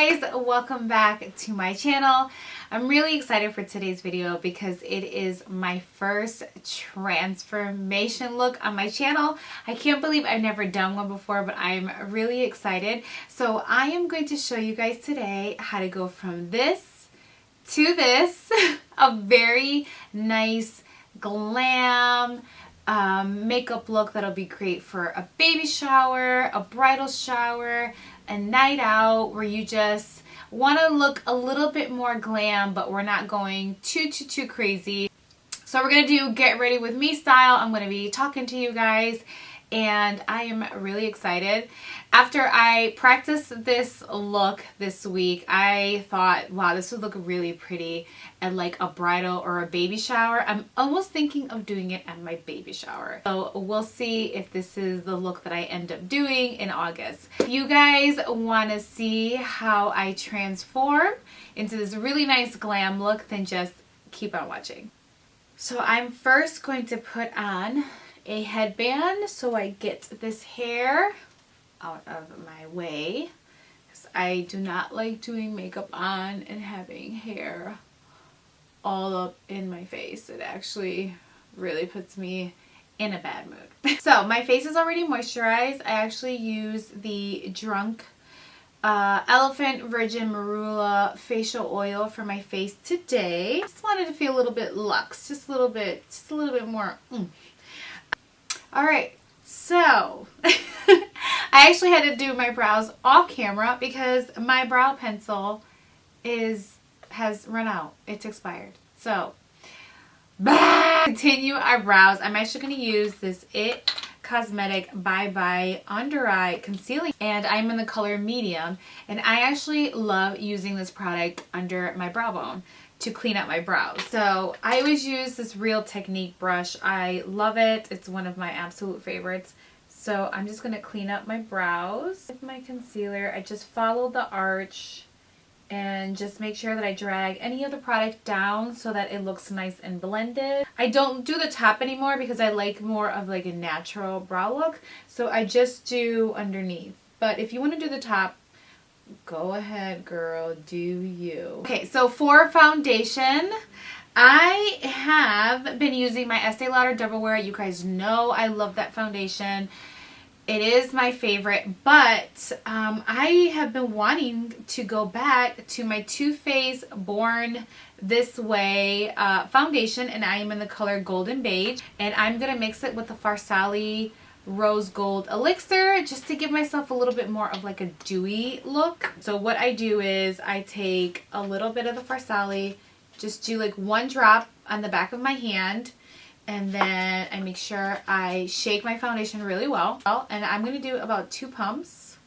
Guys, welcome back to my channel. I'm really excited for today's video because it is my first transformation look on my channel. I can't believe I've never done one before, but I'm really excited. So I am going to show you guys today how to go from this to this. A very nice glam makeup look that'll be great for a baby shower, a bridal shower, a night out where you just want to look a little bit more glam, but we're not going too crazy. So we're going to do get ready with me style. I'm going to be talking to you guys and I am really excited. After I practiced this look this week, I thought, wow, this would look really pretty at like a bridal or a baby shower. I'm almost thinking of doing it at my baby shower. So we'll see if this is the look that I end up doing in August. If you guys want to see how I transform into this really nice glam look, then just keep on watching. So I'm first going to put on a headband so I get this hair out of my way, because I do not like doing makeup on and having hair all up in my face. It actually really puts me in a bad mood. So my face is already moisturized. I actually use the Drunk Elephant Virgin Marula facial oil for my face today. Just wanted to feel a little bit luxe, just a little bit more. Alright, so I actually had to do my brows off camera because my brow pencil has run out. It's expired. So, continue our brows. I'm actually going to use this It Cosmetic Bye Bye Under Eye Concealing, and I'm in the color medium, and I actually love using this product under my brow bone to clean up my brows. So I always use this Real Technique brush. I love it. It's one of my absolute favorites. So I'm just going to clean up my brows with my concealer. I just follow the arch and just make sure that I drag any of the product down so that it looks nice and blended. I don't do the top anymore because I like more of like a natural brow look. So I just do underneath. But if you want to do the top, go ahead, girl, do you. Okay, so for foundation, I have been using my Estee Lauder Double Wear. You guys know I love that foundation. It is my favorite, but I have been wanting to go back to my Too Faced Born This Way foundation, and I am in the color Golden Beige, and I'm going to mix it with the Farsali Rose Gold Elixir just to give myself a little bit more of like a dewy look. So what I do is I take a little bit of the Farsali, just do like one drop on the back of my hand, and then I make sure I shake my foundation really well. And I'm going to do about 2 pumps.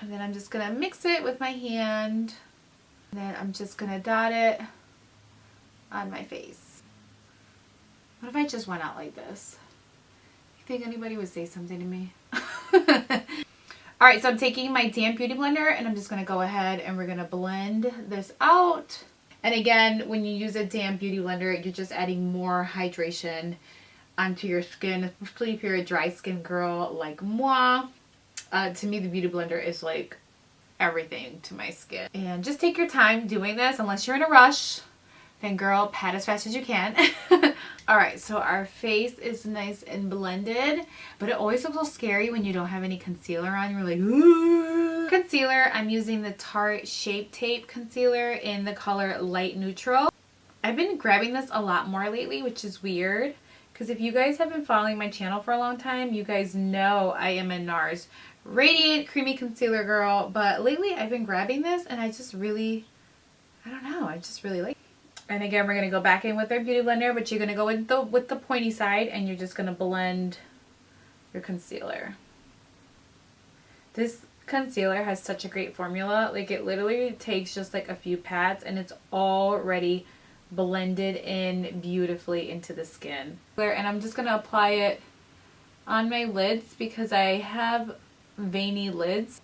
And then I'm just going to mix it with my hand. And then I'm just going to dot it on my face. What if I just went out like this? You think anybody would say something to me? Alright, so I'm taking my damp beauty blender and I'm just going to go ahead and we're going to blend this out. And again, when you use a damp beauty blender, you're just adding more hydration onto your skin, especially if you're a dry skin girl like moi. To me, the beauty blender is like everything to my skin. And just take your time doing this unless you're in a rush. Then girl, pat as fast as you can. Alright, so our face is nice and blended, but it always looks so scary when you don't have any concealer on. You're like, ooh. Concealer, I'm using the Tarte Shape Tape Concealer in the color Light Neutral. I've been grabbing this a lot more lately, which is weird, because if you guys have been following my channel for a long time, you guys know I am a NARS Radiant Creamy Concealer girl, but lately I've been grabbing this and I just really like it. And again, we're going to go back in with our beauty blender, but you're going to go with the pointy side and you're just going to blend your concealer. This concealer has such a great formula. Like, it literally takes just like a few pats and it's already blended in beautifully into the skin. And I'm just going to apply it on my lids because I have veiny lids.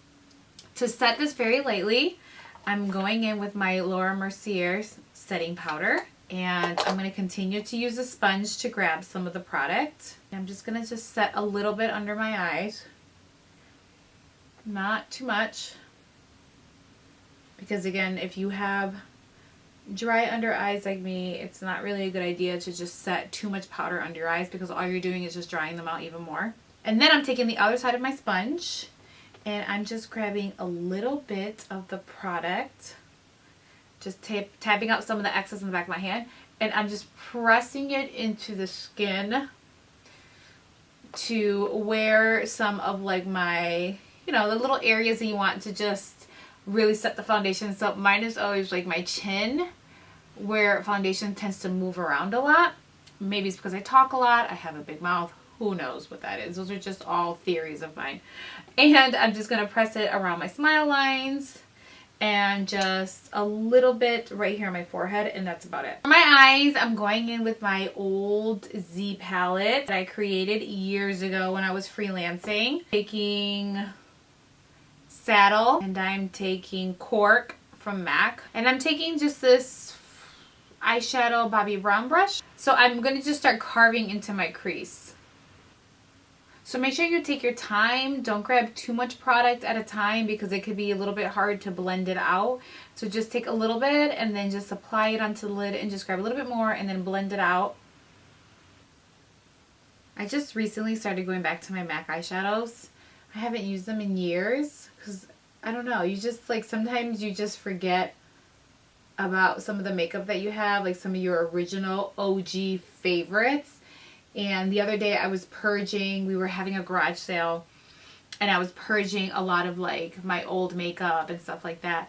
To set this very lightly, I'm going in with my Laura Mercier setting powder, and I'm going to continue to use a sponge to grab some of the product. I'm just going to set a little bit under my eyes. not too much. Because again, if you have dry under eyes like me, it's not really a good idea to just set too much powder under your eyes, because all you're doing is just drying them out even more. And then I'm taking the other side of my sponge and I'm just grabbing a little bit of the product, just tapping out some of the excess in the back of my hand, and I'm just pressing it into the skin to wear some of like my, you know, the little areas that you want to just really set the foundation. So mine is always like my chin, where foundation tends to move around a lot. Maybe it's because I talk a lot, I have a big mouth, who knows what that is. Those are just all theories of mine. And I'm just going to press it around my smile lines and just a little bit right here on my forehead, and that's about it. For my eyes, I'm going in with my old Z palette that I created years ago when I was freelancing. Taking Saddle, and I'm taking Cork from MAC, and I'm taking just this eyeshadow Bobbi Brown brush. So I'm going to just start carving into my crease. So make sure you take your time. Don't grab too much product at a time, because it could be a little bit hard to blend it out. So just take a little bit and then just apply it onto the lid and just grab a little bit more and then blend it out. I just recently started going back to my MAC eyeshadows. I haven't used them in years because I don't know. You just like, sometimes you just forget about some of the makeup that you have, like some of your original OG favorites. And the other day I was purging, we were having a garage sale, and I was purging a lot of like my old makeup and stuff like that.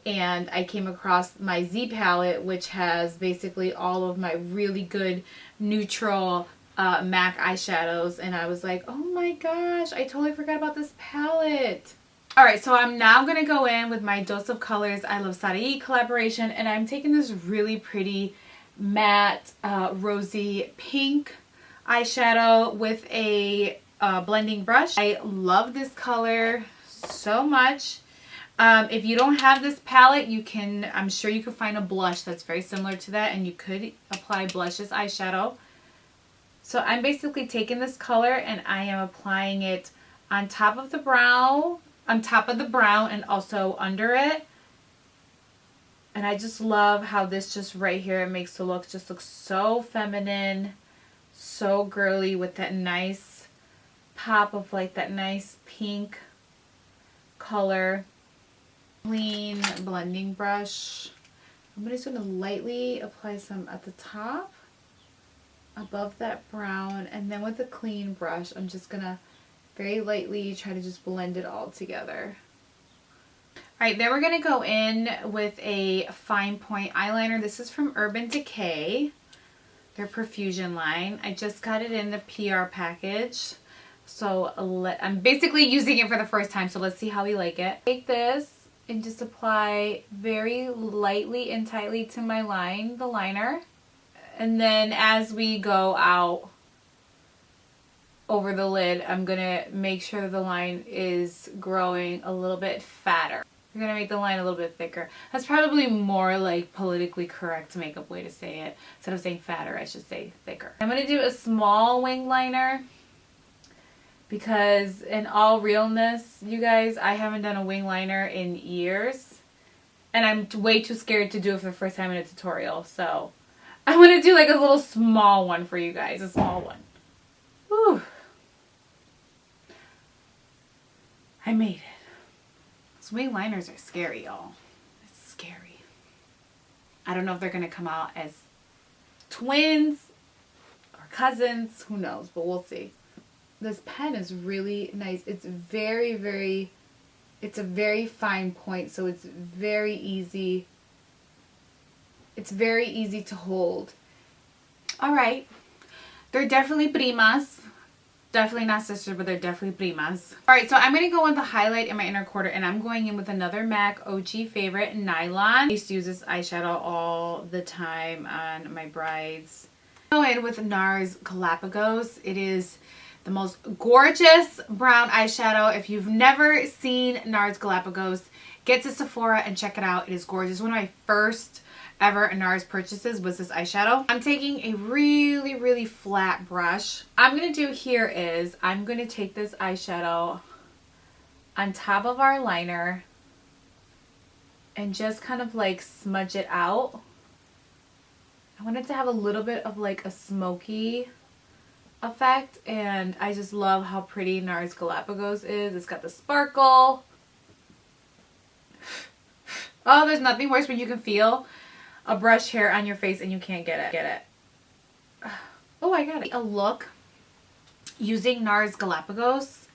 And I came across my Z palette, which has basically all of my really good neutral MAC eyeshadows. And I was like, oh my gosh, I totally forgot about this palette. Alright, so I'm now going to go in with my Dose of Colors I Love Sadie collaboration. And I'm taking this really pretty matte rosy pink eyeshadow with a blending brush. I love this color so much. If you don't have this palette, you can, I'm sure you could find a blush that's very similar to that, and you could apply blush as eyeshadow. So I'm basically taking this color and I am applying it on top of the brow, and also under it. And I just love how this just right here, it makes the look just look so feminine, so girly, with that nice pop of like that nice pink color. Clean blending brush. I'm just going to lightly apply some at the top above that brown, and then with a clean brush I'm just going to very lightly try to just blend it all together. Alright, then we're going to go in with a fine point eyeliner. This is from Urban Decay, their Profusion line. I just got it in the PR package, so I'm basically using it for the first time, so let's see how we like it. Take this and just apply very lightly and tightly to my line, the liner. And then as we go out over the lid, I'm going to make sure the line is growing a little bit fatter. We're going to make the line a little bit thicker. That's probably more like politically correct makeup way to say it. Instead of saying fatter, I should say thicker. I'm going to do a small wing liner because in all realness, you guys, I haven't done a wing liner in years. And I'm way too scared to do it for the first time in a tutorial. So I'm going to do like a little small one for you guys. A small one. Whew. I made it. Those wing liners are scary, y'all. It's scary. I don't know if they're going to come out as twins or cousins. Who knows? But we'll see. This pen is really nice. It's very, very, it's a very fine point. So it's very easy. It's very easy to hold. Alright. They're definitely primas. Definitely not sisters, but they're definitely primas. Alright, so I'm going to go with the highlight in my inner quarter, and I'm going in with another MAC OG favorite, Nylon. I used to use this eyeshadow all the time on my brides. Go in with NARS Galapagos. It is the most gorgeous brown eyeshadow. If you've never seen NARS Galapagos, get to Sephora and check it out. It is gorgeous. One of my first ever NARS purchases was this eyeshadow. I'm taking a really, really flat brush. I'm going to do here is I'm going to take this eyeshadow on top of our liner and just kind of like smudge it out. I want it to have a little bit of like a smoky effect, and I just love how pretty NARS Galapagos is. It's got the sparkle. Oh, there's nothing worse when you can feel a brush hair on your face and you can't get it. Oh, I got it. A look using NARS Galapagos.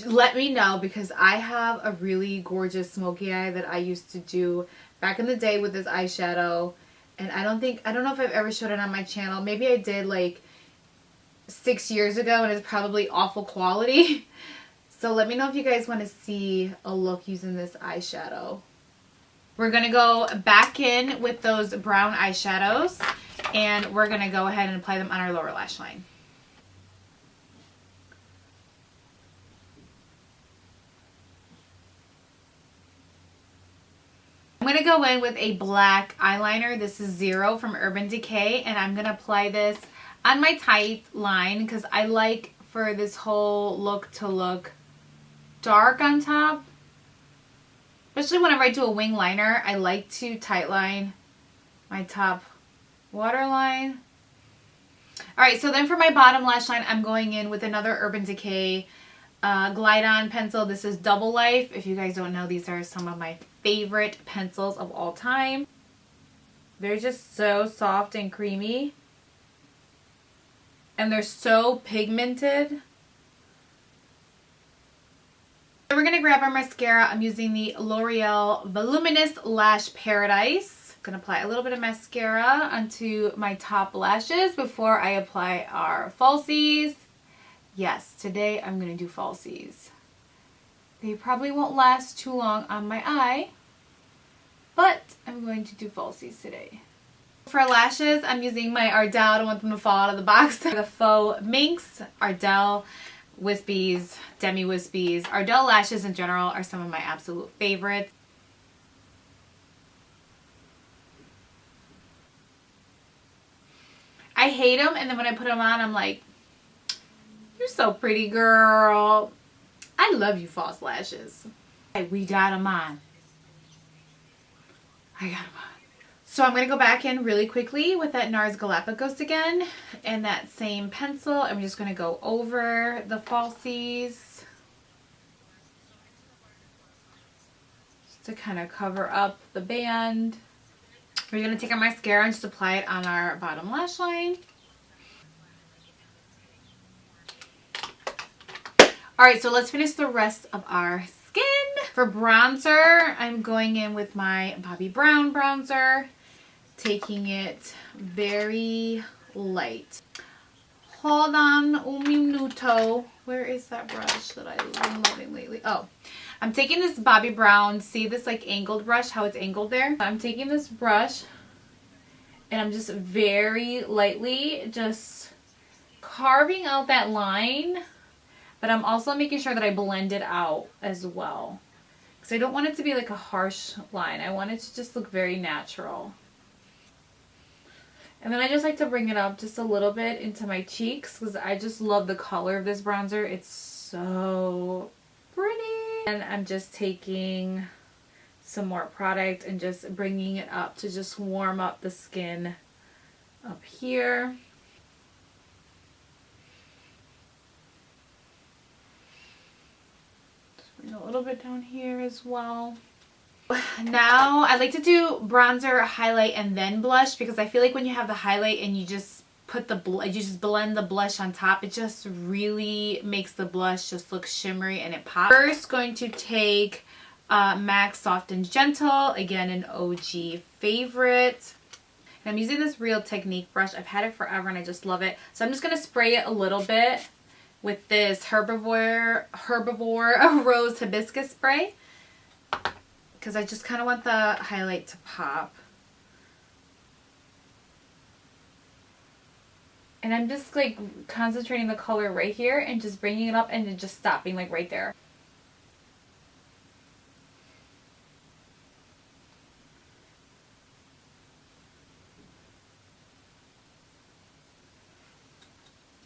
Let me know, because I have a really gorgeous smoky eye that I used to do back in the day with this eyeshadow, and I don't know if I've ever showed it on my channel. Maybe I did like 6 years ago, and it's probably awful quality. So let me know if you guys want to see a look using this eyeshadow. We're going to go back in with those brown eyeshadows, and we're going to go ahead and apply them on our lower lash line. I'm going to go in with a black eyeliner. This is 0 from Urban Decay, and I'm going to apply this on my tight line because I like for this whole look to look dark on top. Especially whenever I do a wing liner, I like to tight line my top waterline. Alright, so then for my bottom lash line, I'm going in with another Urban Decay Glide On pencil. This is Double Life. If you guys don't know, these are some of my favorite pencils of all time. They're just so soft and creamy. And they're so pigmented. We're going to grab our mascara. I'm using the L'Oreal Voluminous Lash Paradise. I'm going to apply a little bit of mascara onto my top lashes before I apply our falsies. Yes, today I'm going to do falsies. They probably won't last too long on my eye, but I'm going to do falsies today. For lashes, I'm using my Ardell. I don't want them to fall out of the box. The Faux Minx Ardell Wispies, Demi Wispies. Ardell lashes in general are some of my absolute favorites. I hate them, and then when I put them on, I'm like, you're so pretty, girl. I love you, false lashes. Okay, we got them on. I got them on. So I'm going to go back in really quickly with that NARS Galapagos again and that same pencil. I'm just going to go over the falsies just to kind of cover up the band. We're going to take our mascara and just apply it on our bottom lash line. Alright, so let's finish the rest of our skin. For bronzer, I'm going in with my Bobbi Brown bronzer. Taking it very light. Hold on un minuto. Where is that brush that I've been loving lately? Oh, I'm taking this Bobbi Brown. See this like angled brush, how it's angled there? I'm taking this brush and I'm just very lightly just carving out that line. But I'm also making sure that I blend it out as well. Because I don't want it to be like a harsh line. I want it to just look very natural. And then I just like to bring it up just a little bit into my cheeks because I just love the color of this bronzer. It's so pretty. And I'm just taking some more product and just bringing it up to just warm up the skin up here. Just bring a little bit down here as well. Now I like to do bronzer, highlight, and then blush because I feel like when you have the highlight and you just put the you just blend the blush on top, it just really makes the blush just look shimmery and it pops. First, going to take MAC Soft and Gentle, again an OG favorite. And I'm using this Real Technique brush. I've had it forever and I just love it. So I'm just going to spray it a little bit with this Herbivore Rose Hibiscus spray. Because I just kind of want the highlight to pop. And I'm just like concentrating the color right here and just bringing it up and then just stopping like right there.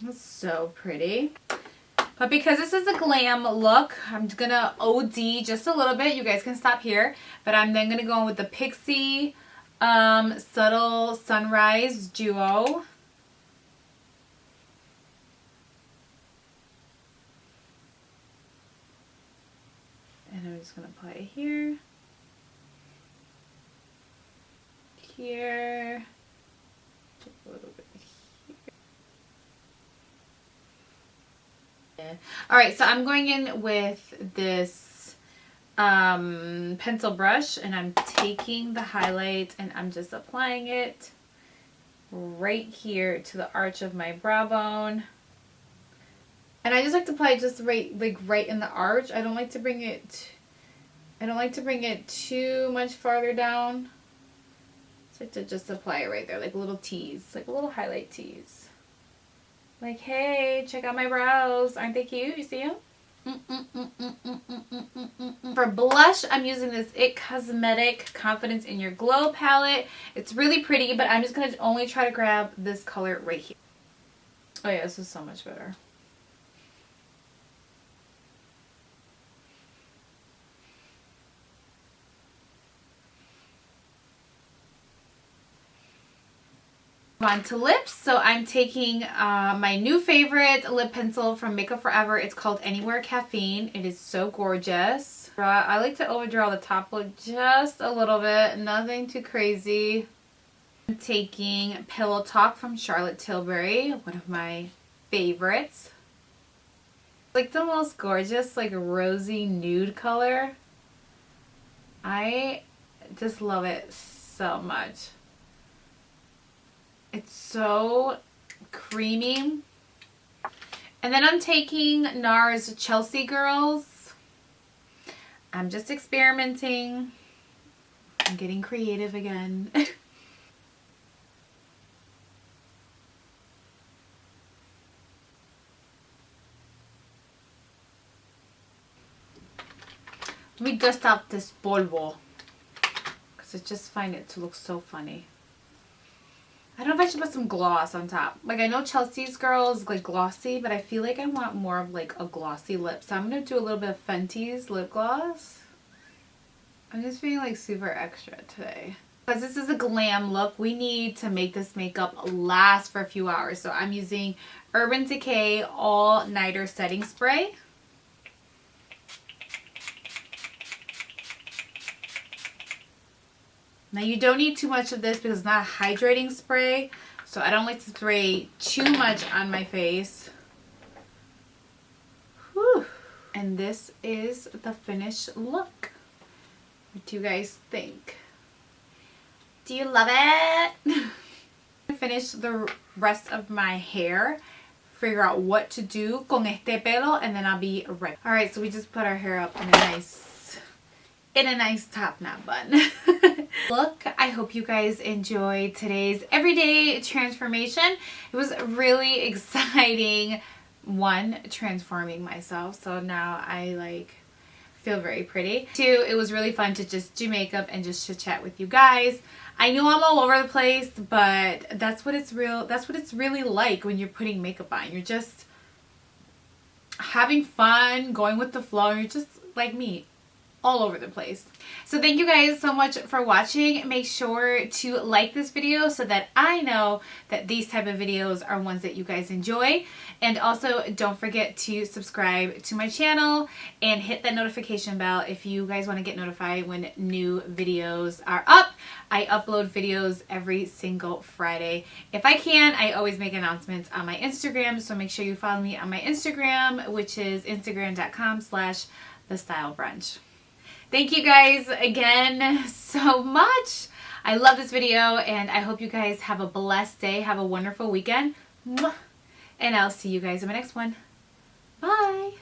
That's so pretty. But because this is a glam look, I'm gonna OD just a little bit. You guys can stop here. But I'm then gonna go in with the Pixie Subtle Sunrise Duo. And I'm just gonna apply it here. Here. A little bit here. Alright, so I'm going in with this pencil brush, and I'm taking the highlight and I'm just applying it right here to the arch of my brow bone. And I just like to apply it just right in the arch. I don't like to bring it too much farther down. I like to just apply it right there, like a little tease, like a little highlight tease. Like, hey, check out my brows. Aren't they cute? You see them? For blush, I'm using this IT Cosmetic Confidence in Your Glow palette. It's really pretty, but I'm just going to only try to grab this color right here. Oh yeah, this is so much better. On to lips. So I'm taking my new favorite lip pencil from Makeup Forever. It's called Anywhere Caffeine. It is so gorgeous. I like to overdraw the top lip just a little bit, nothing too crazy. I'm taking Pillow Talk from Charlotte Tilbury, one of my favorites. Like the most gorgeous, like rosy nude color. I just love it so much. It's so creamy. And then I'm taking NARS Chelsea Girls. I'm just experimenting. I'm getting creative again. Let me dust out this polvo, because I just find it to look so funny. I don't know if I should put some gloss on top. Like, I know Chelsea's Girls like glossy, but I feel like I want more of like a glossy lip. So I'm going to do a little bit of Fenty's lip gloss. I'm just feeling like super extra today. Because this is a glam look, we need to make this makeup last for a few hours. So I'm using Urban Decay All Nighter Setting Spray. Now you don't need too much of this because it's not a hydrating spray, so I don't like to spray too much on my face. Whew. And this is the finished look. What do you guys think? Do you love it? Finish the rest of my hair, figure out what to do con este pelo, and then I'll be ready. Alright, so we just put our hair up in a nice top knot bun. Look, I hope you guys enjoyed today's everyday transformation. It was really exciting, one, transforming myself, so now I like feel very pretty. Two, it was really fun to just do makeup and just chit chat with you guys. I know I'm all over the place, but that's what it's really like when you're putting makeup on. You're just having fun, going with the flow. You're just like me, all over the place. So thank you guys so much for watching. Make sure to like this video so that I know that these type of videos are ones that you guys enjoy. And also don't forget to subscribe to my channel and hit that notification bell if you guys want to get notified when new videos are up. I upload videos every single Friday. If I can, I always make announcements on my Instagram, so make sure you follow me on my Instagram, which is instagram.com/thestylebrunch. Thank you guys again so much. I love this video, and I hope you guys have a blessed day. Have a wonderful weekend. And I'll see you guys in my next one. Bye.